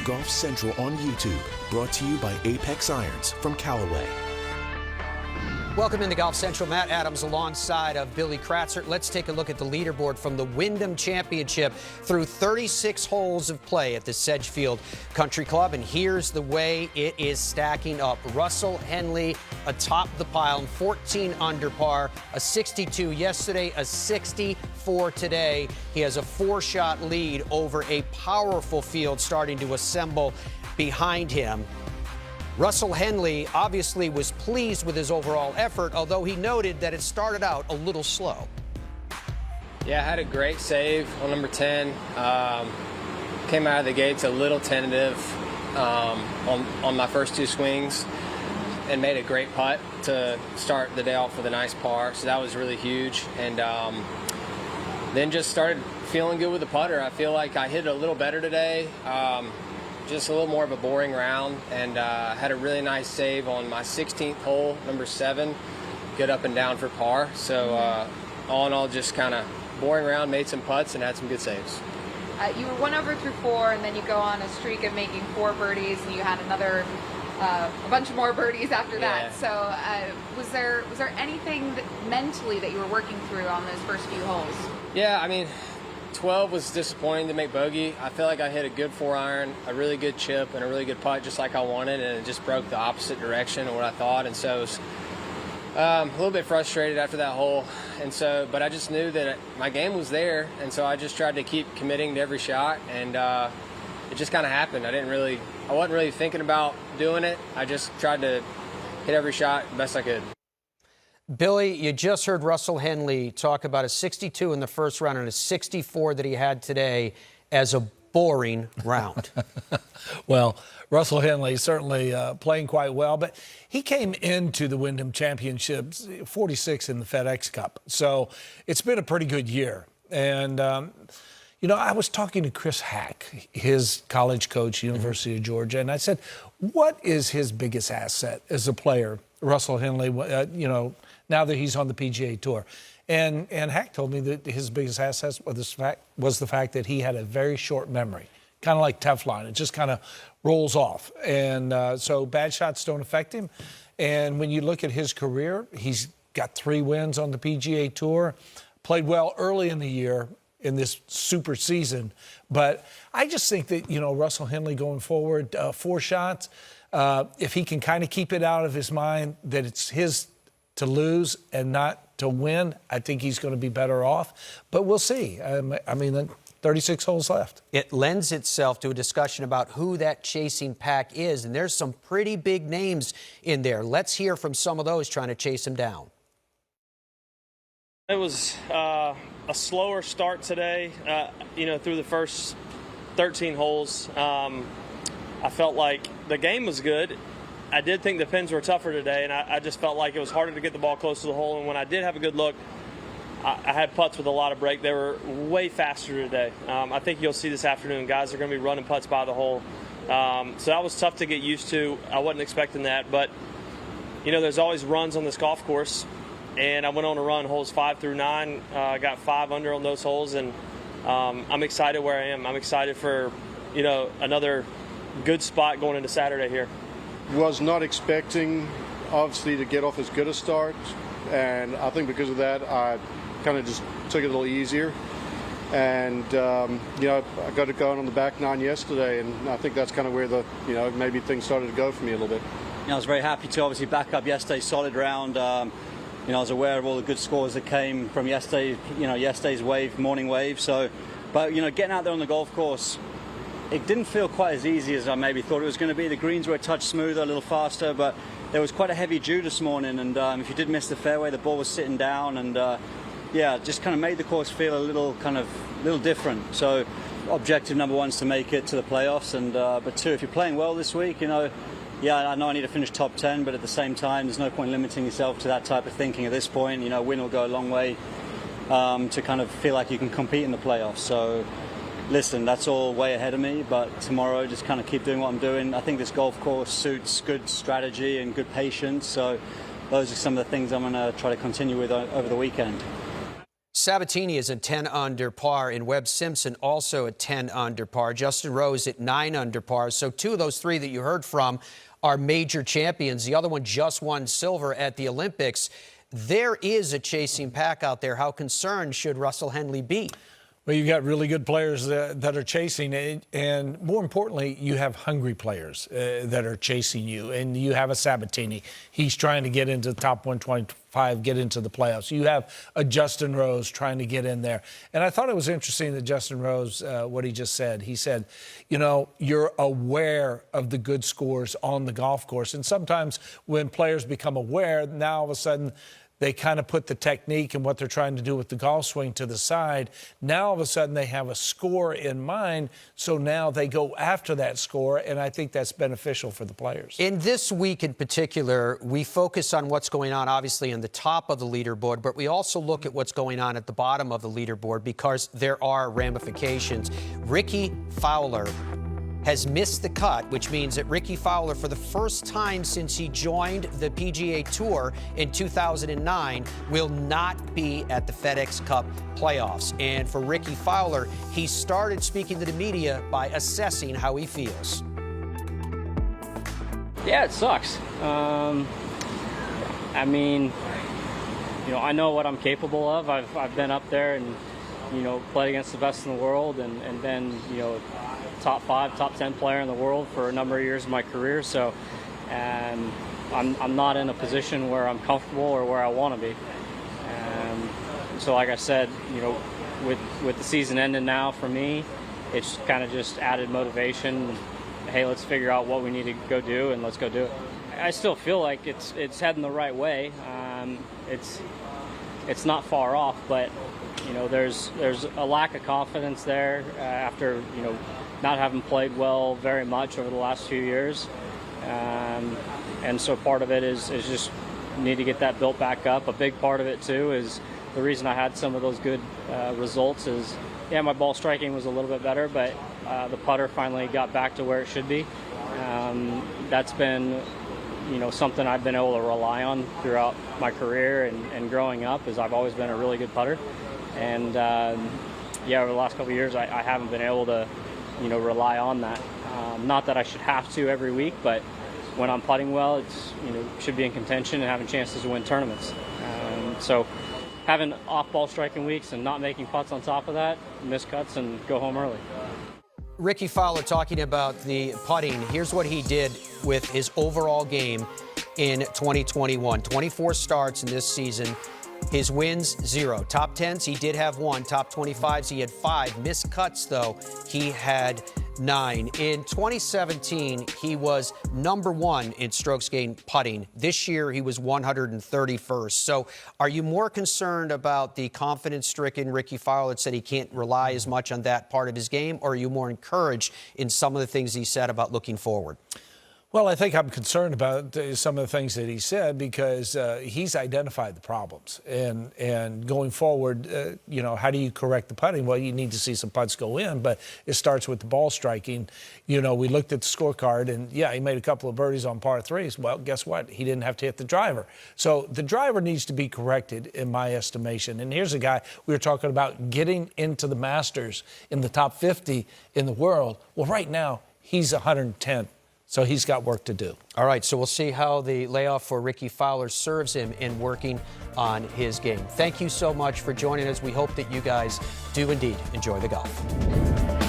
Golf Central on YouTube, brought to you by Apex Irons from Callaway. Welcome into Golf Central. Matt Adams alongside of Billy Kratzer. Let's take a look at the leaderboard from the Wyndham Championship through 36 holes of play at the Sedgefield Country Club. And here's the way it is stacking up. Russell Henley atop the pile, 14 under par, a 62 yesterday, a 64 today. He has a 4-shot lead over a powerful field starting to assemble behind him. Russell Henley obviously was pleased with his overall effort, although he noted that it started out a little slow. Yeah, I had a great save on number 10. Came out of the gates a little tentative on my first 2 swings and made a great putt to start the day off with a nice par, so that was really huge. And then just started feeling good with the putter. I feel like I hit it a little better today. Just a little more of a boring round, and had a really nice save on my 16th hole, number 7, good up and down for par. So all in all, just kind of boring round, made some putts and had some good saves. You were 1 over through 4, and then you go on a streak of making 4 birdies, and you had another a bunch of more birdies after that. So was there anything that mentally that you were working through on those first few holes? Yeah, I mean, 12 was disappointing to make bogey. I feel like I hit a good 4-iron, a really good chip, and a really good putt just like I wanted, and it just broke the opposite direction of what I thought. And so I was a little bit frustrated after that hole. And so, but I just knew that my game was there, and so I just tried to keep committing to every shot, and it just kind of happened. I wasn't really thinking about doing it. I just tried to hit every shot the best I could. Billy, you just heard Russell Henley talk about a 62 in the first round and a 64 that he had today as a boring round. Well, Russell Henley certainly playing quite well, but he came into the Wyndham Championship 46 in the FedEx Cup. So it's been a pretty good year. And, you know, I was talking to Chris Hack, his college coach, University of Georgia, and I said, what is his biggest asset as a player, Russell Henley, you know, now that he's on the PGA Tour? And Hack told me that his biggest asset was the fact that he had a very short memory, kind of like Teflon. It just kind of rolls off. And so bad shots don't affect him. And when you look at his career, he's got 3 wins on the PGA Tour, played well early in the year in this super season. But I just think that, you know, Russell Henley going forward, 4 shots, if he can kind of keep it out of his mind that it's his to lose and not to win, I think he's going to be better off. But we'll see. I mean, 36 holes left. It lends itself to a discussion about who that chasing pack is, and there's some pretty big names in there. Let's hear from some of those trying to chase him down. It was a slower start today, you know, through the first 13 holes. I felt like the game was good. I did think the pins were tougher today, and I just felt like it was harder to get the ball close to the hole. And when I did have a good look, I had putts with a lot of break. They were way faster today. I think you'll see this afternoon, guys are going to be running putts by the hole. So that was tough to get used to. I wasn't expecting that. But, you know, there's always runs on this golf course. And I went on a run, holes 5 through 9. I got 5 under on those holes, and I'm excited where I am. I'm excited for, you know, another good spot going into Saturday here. Was not expecting, obviously, to get off as good a start, and I think because of that, I kind of just took it a little easier. And you know, I got it going on the back 9 yesterday, and I think that's kind of where the, you know, maybe things started to go for me a little bit. You know, I was very happy to obviously back up yesterday's solid round. You know, I was aware of all the good scores that came from yesterday, you know, yesterday's morning wave. So, but you know, getting out there on the golf course, it didn't feel quite as easy as I maybe thought it was going to be. The greens were a touch smoother, a little faster, but there was quite a heavy dew this morning, and if you did miss the fairway, the ball was sitting down, and yeah, just kind of made the course feel a little different. So objective number 1 is to make it to the playoffs, and but 2, if you're playing well this week, you know, yeah, I know I need to finish top 10, but at the same time, there's no point limiting yourself to that type of thinking at this point. You know, win will go a long way to kind of feel like you can compete in the playoffs. So listen, that's all way ahead of me, but tomorrow just kind of keep doing what I'm doing. I think this golf course suits good strategy and good patience, so those are some of the things I'm going to try to continue with over the weekend. Sabatini is a 10 under par, and Webb Simpson also at 10 under par. Justin Rose at 9 under par. So two of those three that you heard from are major champions. The other one just won silver at the Olympics. There is a chasing pack out there. How concerned should Russell Henley be? Well, you've got really good players that are chasing it, and more importantly, you have hungry players that are chasing you, and you have a Sabatini. He's trying to get into the top 125, get into the playoffs. You have a Justin Rose trying to get in there. And I thought it was interesting that Justin Rose, what he just said. He said, you know, you're aware of the good scores on the golf course, and sometimes when players become aware, now all of a sudden, they kind of put the technique and what they're trying to do with the golf swing to the side. Now, all of a sudden, they have a score in mind, so now they go after that score, and I think that's beneficial for the players. In this week in particular, we focus on what's going on, obviously, in the top of the leaderboard, but we also look at what's going on at the bottom of the leaderboard because there are ramifications. Rickie Fowler has missed the cut, which means that Rickie Fowler, for the first time since he joined the PGA Tour in 2009, will not be at the FedEx Cup Playoffs. And for Rickie Fowler, he started speaking to the media by assessing how he feels. Yeah, it sucks. I mean, you know, I know what I'm capable of. I've been up there and, you know, played against the best in the world and been, you know, top 5, top 10 player in the world for a number of years of my career. So I'm not in a position where I'm comfortable or where I want to be. So like I said, you know, with the season ending now for me, it's kind of just added motivation. Hey, let's figure out what we need to go do and let's go do it. I still feel like it's heading the right way. It's not far off, but you know, there's a lack of confidence there after, you know, not having played well very much over the last few years. And so part of it is just need to get that built back up. A big part of it, too, is the reason I had some of those good results is, yeah, my ball striking was a little bit better, but the putter finally got back to where it should be. That's been, you know, something I've been able to rely on throughout my career and growing up, is I've always been a really good putter. And, yeah, over the last couple of years, I haven't been able to, you know, rely on that. Not that I should have to every week, but when I'm putting well, it's, you know, should be in contention and having chances to win tournaments. So having off-ball striking weeks and not making putts on top of that, miss cuts and go home early. Rickie Fowler talking about the putting. Here's what he did with his overall game in 2021. 24 starts in this season. His wins, 0. Top 10s, he did have 1. Top 25s, he had 5. Missed cuts, though, he had 9. In 2017, he was number 1 in strokes gained putting. This year, he was 131st. So are you more concerned about the confidence-stricken Rickie Fowler that said he can't rely as much on that part of his game, or are you more encouraged in some of the things he said about looking forward? Well, I think I'm concerned about some of the things that he said because he's identified the problems. And going forward, you know, how do you correct the putting? Well, you need to see some putts go in, but it starts with the ball striking. You know, we looked at the scorecard, and, yeah, he made a couple of birdies on par 3s. Well, guess what? He didn't have to hit the driver. So the driver needs to be corrected, in my estimation. And here's a guy, we were talking about getting into the Masters in the top 50 in the world. Well, right now, he's 110th. So he's got work to do. All right, so we'll see how the layoff for Rickie Fowler serves him in working on his game. Thank you so much for joining us. We hope that you guys do indeed enjoy the golf.